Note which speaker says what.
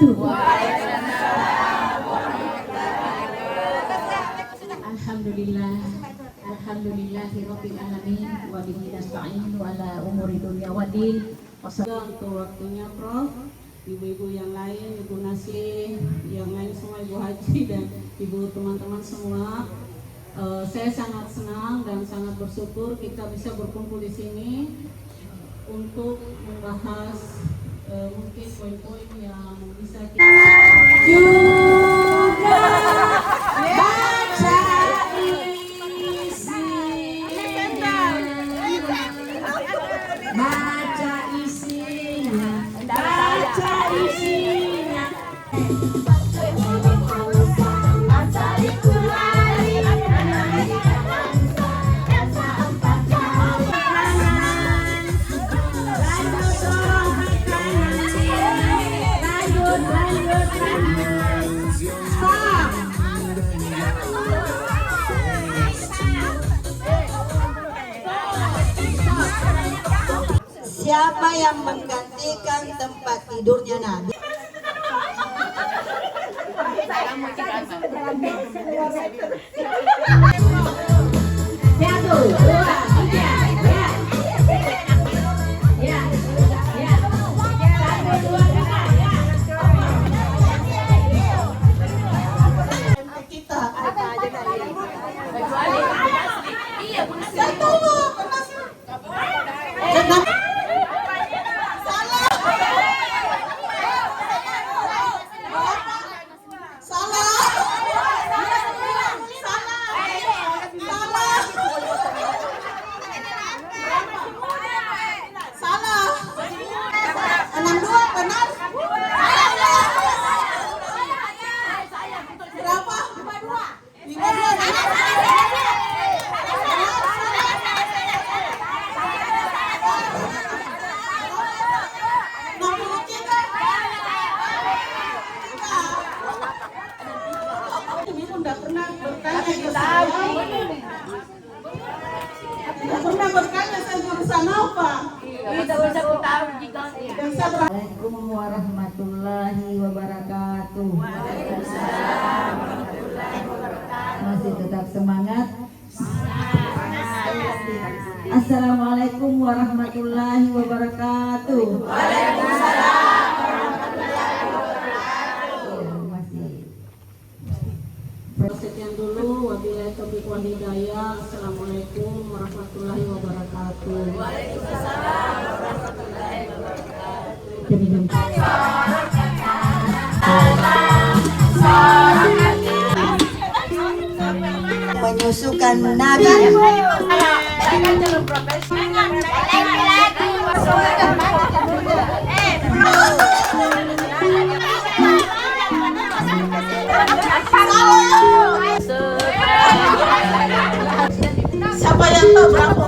Speaker 1: wabarakatuh. Alhamdulillah, alhamdulillahirabbil alamin wa bihi nasta'inu ala umuri dunya waddin.
Speaker 2: Untuk waktunya Prof, ibu-ibu yang lain, Ibu Nasih, yang lain semua, Ibu Haji dan ibu teman-teman semua. Saya sangat senang dan sangat bersyukur kita bisa berkumpul di sini untuk membahas mungkin poin-poin yang bisa kita
Speaker 1: Juga baca isinya, baca isinya, baca isinya.
Speaker 3: Siapa yang menggantikan tempat tidurnya Nabi?
Speaker 1: Satu, dua, tiga, ya. Ya, ya. Satu, dua, tiga, ya.
Speaker 3: Kita.
Speaker 1: Iya,
Speaker 3: Assalamualaikum warahmatullahi wabarakatuh. Masih tetap semangat. Assalamualaikum warahmatullahi wabarakatuh. Waalaikumsalam warahmatullahi wabarakatuh.
Speaker 2: sekian dulu. Wabillahi taufiq wal hidayah. Assalamualaikum warahmatullahi wabarakatuh. Waalaikumsalam warahmatullahi
Speaker 3: Menyusukan Nabi.
Speaker 2: Siapa yang tahu berapa